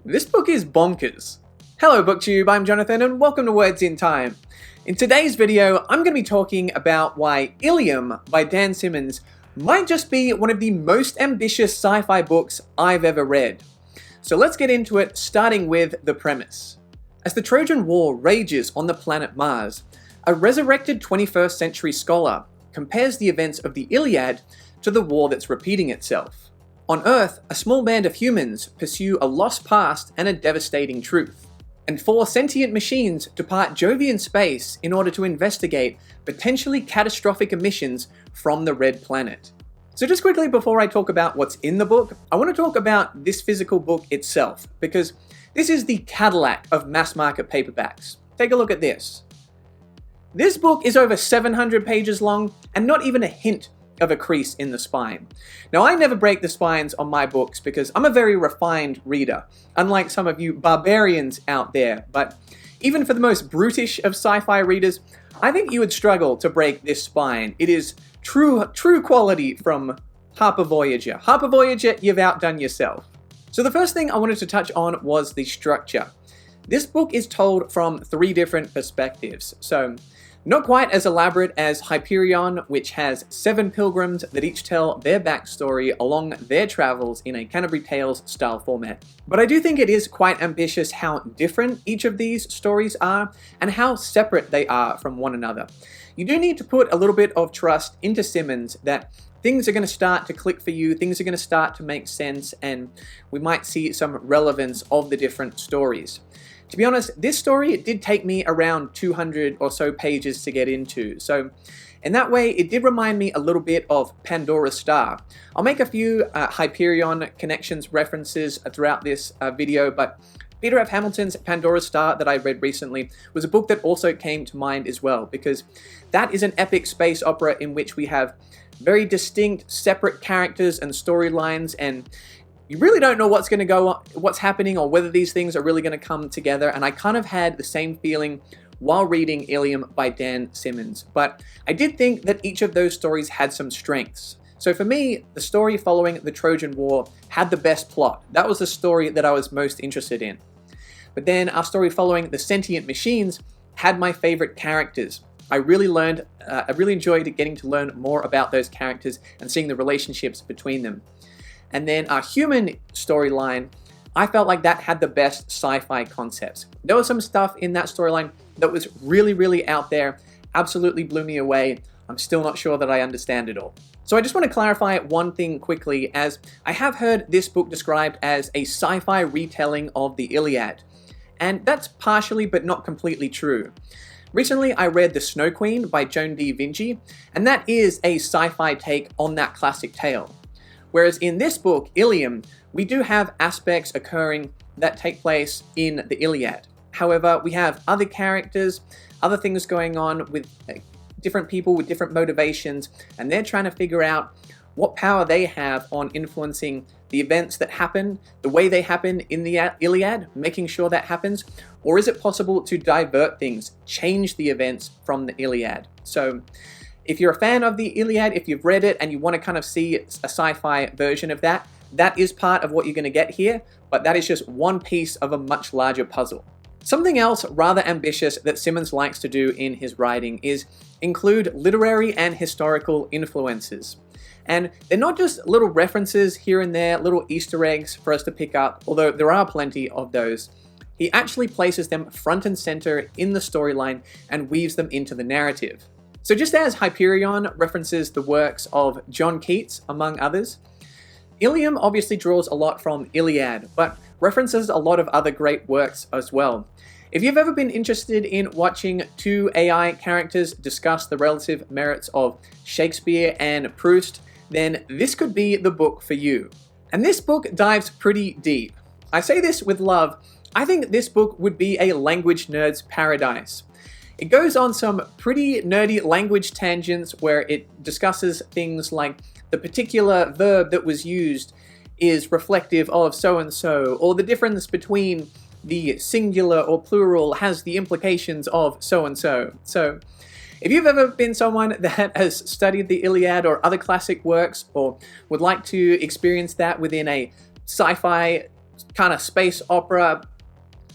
This book is bonkers. Hello BookTube, I'm Jonathan and welcome to Words in Time. In today's video, I'm going to be talking about why Ilium by Dan Simmons might just be one of the most ambitious sci-fi books I've ever read. So let's get into it, starting with the premise. As the Trojan War rages on the planet Mars, a resurrected 21st century scholar compares the events of the Iliad to the war that's repeating itself. On Earth, a small band of humans pursue a lost past and a devastating truth. And 4 sentient machines depart Jovian space in order to investigate potentially catastrophic emissions from the Red Planet. So just quickly before I talk about what's in the book, I want to talk about this physical book itself, because this is the Cadillac of mass market paperbacks. Take a look at this. This book is over 700 pages long and not even a hint of a crease in the spine. Now, I never break the spines on my books because I'm a very refined reader, unlike some of you barbarians out there, but even for the most brutish of sci-fi readers, I think you would struggle to break this spine. It is true quality from Harper Voyager. Harper Voyager, you've outdone yourself. So the first thing I wanted to touch on was the structure. This book is told from 3 different perspectives, so not quite as elaborate as Hyperion, which has 7 pilgrims that each tell their backstory along their travels in a Canterbury Tales style format. But I do think it is quite ambitious how different each of these stories are and how separate they are from one another. You do need to put a little bit of trust into Simmons that things are going to start to click for you, things are going to start to make sense, and we might see some relevance of the different stories. To be honest, this story did take me around 200 or so pages to get into, so in that way it did remind me a little bit of Pandora's Star. I'll make a few Hyperion connections references throughout this video, but Peter F. Hamilton's Pandora's Star that I read recently was a book that also came to mind as well, because that is an epic space opera in which we have very distinct, separate characters and storylines, and you really don't know what's going to go on, what's happening, or whether these things are really going to come together. And I kind of had the same feeling while reading Ilium by Dan Simmons. But I did think that each of those stories had some strengths. So for me, the story following the Trojan War had the best plot. That was the story that I was most interested in. But then our story following the sentient machines had my favorite characters. I really enjoyed getting to learn more about those characters and seeing the relationships between them. And then our human storyline, I felt like that had the best sci-fi concepts. There was some stuff in that storyline that was really out there, absolutely blew me away. I'm still not sure that I understand it all. So I just want to clarify one thing quickly, as I have heard this book described as a sci-fi retelling of the Iliad. And that's partially but not completely true. Recently, I read The Snow Queen by Joan D. Vinci, and that is a sci-fi take on that classic tale. Whereas in this book, Ilium, we do have aspects occurring that take place in the Iliad. However, we have other characters, other things going on with different people with different motivations, and they're trying to figure out what power they have on influencing the events that happen, the way they happen in the Iliad, making sure that happens, or is it possible to divert things, change the events from the Iliad? So if you're a fan of the Iliad, if you've read it and you want to kind of see a sci-fi version of that, that is part of what you're going to get here, but that is just one piece of a much larger puzzle. Something else rather ambitious that Simmons likes to do in his writing is include literary and historical influences. And they're not just little references here and there, little Easter eggs for us to pick up, although there are plenty of those. He actually places them front and center in the storyline and weaves them into the narrative. So just as Hyperion references the works of John Keats, among others, Ilium obviously draws a lot from Iliad, but references a lot of other great works as well. If you've ever been interested in watching 2 AI characters discuss the relative merits of Shakespeare and Proust, then this could be the book for you. And this book dives pretty deep. I say this with love. I think this book would be a language nerd's paradise. It goes on some pretty nerdy language tangents where it discusses things like the particular verb that was used is reflective of so-and-so, or the difference between the singular or plural has the implications of so-and-so. So if you've ever been someone that has studied the Iliad or other classic works, or would like to experience that within a sci-fi kind of space opera,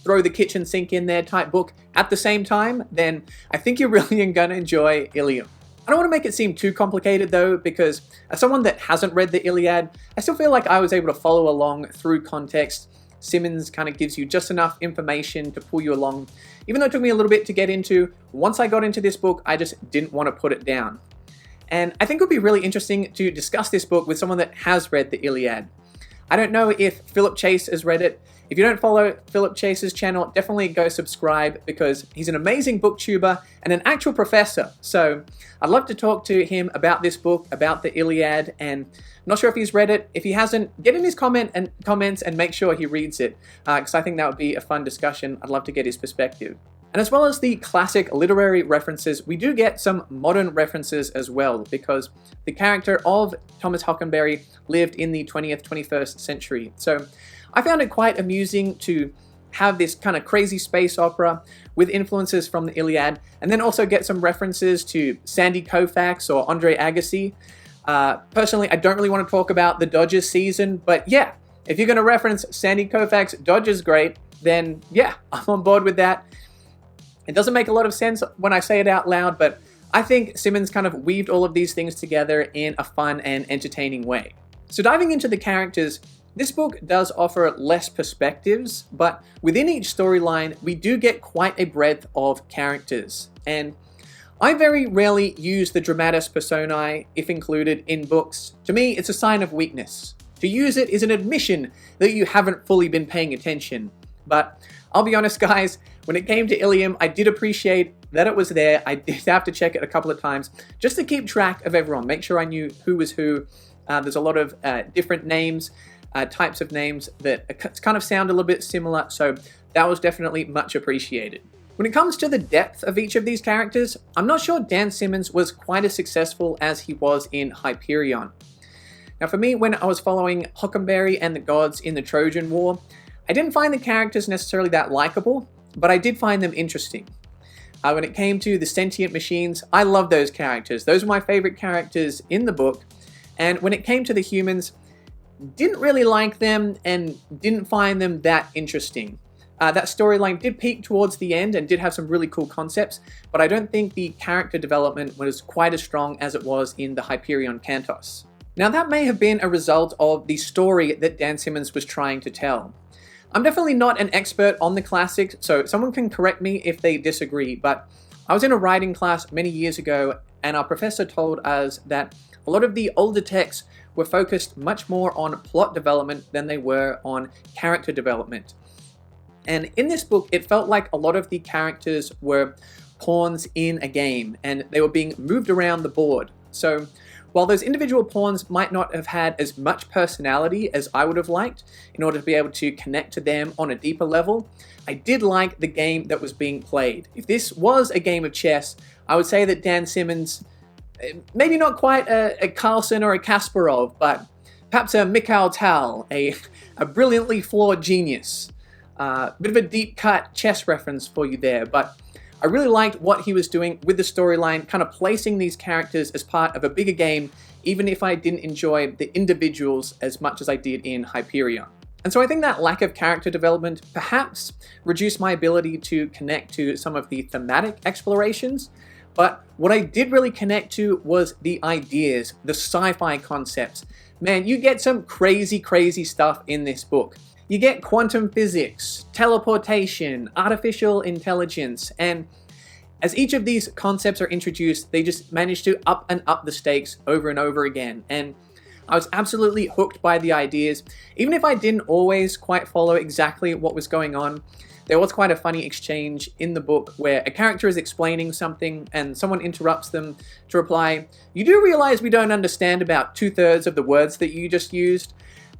throw the kitchen sink in there type book at the same time, then I think you're really gonna enjoy Ilium. I don't want to make it seem too complicated though, because as someone that hasn't read the Iliad, I still feel like I was able to follow along through context. Simmons kind of gives you just enough information to pull you along. Even though it took me a little bit to get into, once I got into this book, I just didn't want to put it down. And I think it would be really interesting to discuss this book with someone that has read the Iliad. I don't know if Philip Chase has read it. If you don't follow Philip Chase's channel, definitely go subscribe, because he's an amazing booktuber and an actual professor. So I'd love to talk to him about this book, about the Iliad, and I'm not sure if he's read it. If he hasn't, get in his comments and make sure he reads it, because I think that would be a fun discussion. I'd love to get his perspective. And as well as the classic literary references, we do get some modern references as well, because the character of Thomas Hockenberry lived in the 20th, 21st century. So I found it quite amusing to have this kind of crazy space opera with influences from the Iliad, and then also get some references to Sandy Koufax or Andre Agassi. Personally, I don't really want to talk about the Dodgers season, but yeah, if you're going to reference Sandy Koufax, Dodgers great, then yeah, I'm on board with that. It doesn't make a lot of sense when I say it out loud, but I think Simmons kind of weaved all of these things together in a fun and entertaining way. So diving into the characters, this book does offer less perspectives, but within each storyline, we do get quite a breadth of characters. And I very rarely use the dramatis personae if included in books. To me, it's a sign of weakness. To use it is an admission that you haven't fully been paying attention. But I'll be honest, guys, when it came to Ilium, I did appreciate that it was there. I did have to check it a couple of times just to keep track of everyone, make sure I knew who was who. There's a lot of different names, types of names that kind of sound a little bit similar, so that was definitely much appreciated. When it comes to the depth of each of these characters, I'm not sure Dan Simmons was quite as successful as he was in Hyperion. Now for me, when I was following Hockenberry and the gods in the Trojan War, I didn't find the characters necessarily that likable, but I did find them interesting. When it came to the sentient machines, I love those characters. Those were my favorite characters in the book. And when it came to the humans, didn't really like them and didn't find them that interesting. That storyline did peak towards the end and did have some really cool concepts, but I don't think the character development was quite as strong as it was in the Hyperion Cantos. Now that may have been a result of the story that Dan Simmons was trying to tell. I'm definitely not an expert on the classics, so someone can correct me if they disagree, but I was in a writing class many years ago, and our professor told us that a lot of the older texts were focused much more on plot development than they were on character development. And in this book, it felt like a lot of the characters were pawns in a game, and they were being moved around the board. So while those individual pawns might not have had as much personality as I would have liked in order to be able to connect to them on a deeper level, I did like the game that was being played. If this was a game of chess, I would say that Dan Simmons, maybe not quite a Carlsen or a Kasparov, but perhaps a Mikhail Tal, a brilliantly flawed genius. Bit of a deep cut chess reference for you there, but I really liked what he was doing with the storyline, kind of placing these characters as part of a bigger game, even if I didn't enjoy the individuals as much as I did in Hyperion. And so I think that lack of character development perhaps reduced my ability to connect to some of the thematic explorations, but what I did really connect to was the ideas, the sci-fi concepts. Man, you get some crazy stuff in this book. You get quantum physics, teleportation, artificial intelligence, and as each of these concepts are introduced, they just manage to up and up the stakes over and over again. And I was absolutely hooked by the ideas. Even if I didn't always quite follow exactly what was going on, there was quite a funny exchange in the book where a character is explaining something and someone interrupts them to reply, "You do realize we don't understand about 2/3 of the words that you just used?"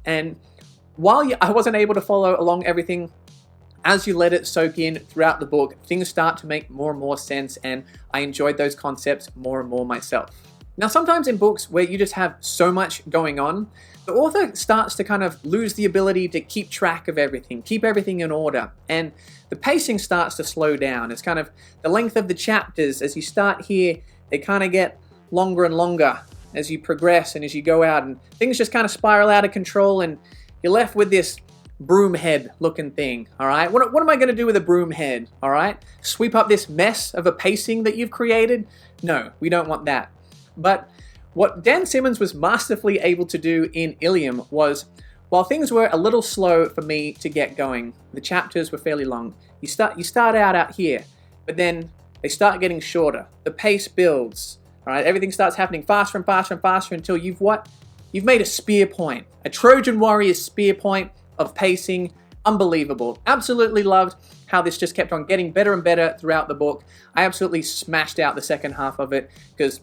And while I wasn't able to follow along everything, as you let it soak in throughout the book, things start to make more and more sense, and I enjoyed those concepts more and more myself. Now, sometimes in books where you just have so much going on, the author starts to kind of lose the ability to keep track of everything, keep everything in order, and the pacing starts to slow down. It's kind of the length of the chapters. As you start here, they kind of get longer and longer as you progress and as you go out, and things just kind of spiral out of control, and you're left with this broom head looking thing, all right? What am I going to do with a broom head, all right? Sweep up this mess of a pacing that you've created? No, we don't want that. But what Dan Simmons was masterfully able to do in Ilium was, while things were a little slow for me to get going, the chapters were fairly long. You start out here, but then they start getting shorter. The pace builds, all right? Everything starts happening faster and faster and faster until you've made a spear point, a Trojan warrior spear point of pacing. Unbelievable. Absolutely loved how this just kept on getting better and better throughout the book. I absolutely smashed out the second half of it because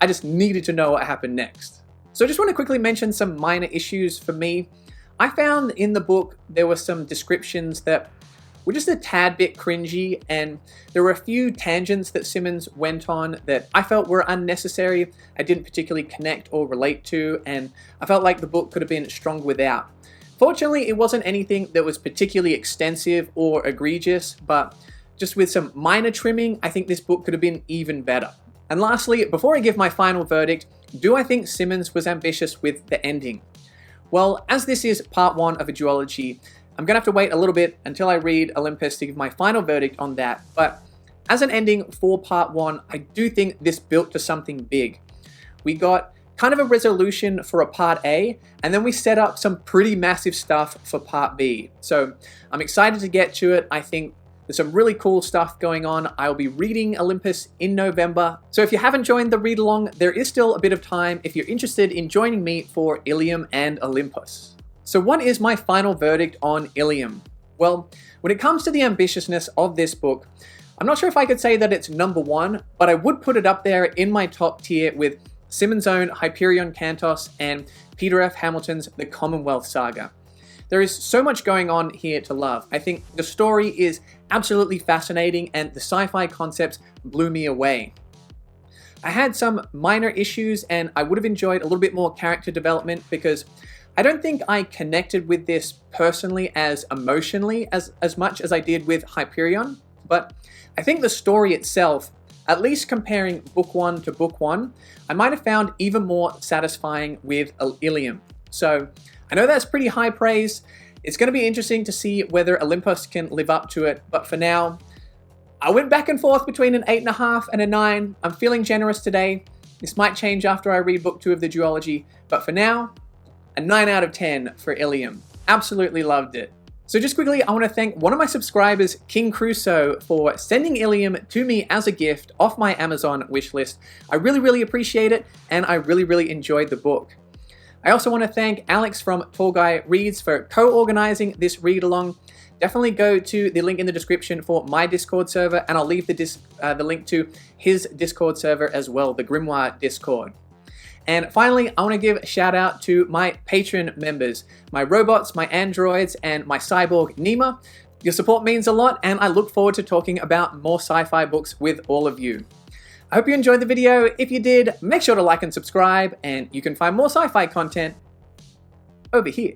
I just needed to know what happened next. So I just want to quickly mention some minor issues for me. I found in the book there were some descriptions that were just a tad bit cringy, and there were a few tangents that Simmons went on that I felt were unnecessary. I didn't particularly connect or relate to, and I felt like the book could have been stronger without. Fortunately, it wasn't anything that was particularly extensive or egregious, but just with some minor trimming, I think this book could have been even better. And lastly, before I give my final verdict, do I think Simmons was ambitious with the ending? Well, as this is part 1 of a duology, I'm going to have to wait a little bit until I read Olympus to give my final verdict on that, but as an ending for part 1, I do think this built to something big. We got kind of a resolution for a part A, and then we set up some pretty massive stuff for part B. So I'm excited to get to it. I think there's some really cool stuff going on. I'll be reading Olympus in November. So if you haven't joined the read along, there is still a bit of time if you're interested in joining me for Ilium and Olympus. So what is my final verdict on Ilium? Well, when it comes to the ambitiousness of this book, I'm not sure if I could say that it's number 1, but I would put it up there in my top tier with Simmons' own Hyperion Cantos and Peter F. Hamilton's The Commonwealth Saga. There is so much going on here to love. I think the story is absolutely fascinating and the sci-fi concepts blew me away. I had some minor issues and I would have enjoyed a little bit more character development because I don't think I connected with this personally as emotionally as much as I did with Hyperion, but I think the story itself, at least comparing book 1 to book 1, I might have found even more satisfying with Ilium. So I know that's pretty high praise. It's going to be interesting to see whether Olympus can live up to it, but for now, I went back and forth between an 8.5 and a 9. I'm feeling generous today. This might change after I read book 2 of the duology, but for now, a 9 out of 10 for Ilium. Absolutely loved it. So just quickly, I want to thank one of my subscribers, King Crusoe, for sending Ilium to me as a gift off my Amazon wishlist. I really appreciate it, and I really enjoyed the book. I also want to thank Alex from Tall Guy Reads for co-organizing this read-along. Definitely go to the link in the description for my Discord server, and I'll leave the link to his Discord server as well, the Grimoire Discord. And finally, I want to give a shout out to my Patreon members, my robots, my androids, and my cyborg Nima. Your support means a lot, and I look forward to talking about more sci-fi books with all of you. I hope you enjoyed the video. If you did, make sure to like and subscribe, and you can find more sci-fi content over here.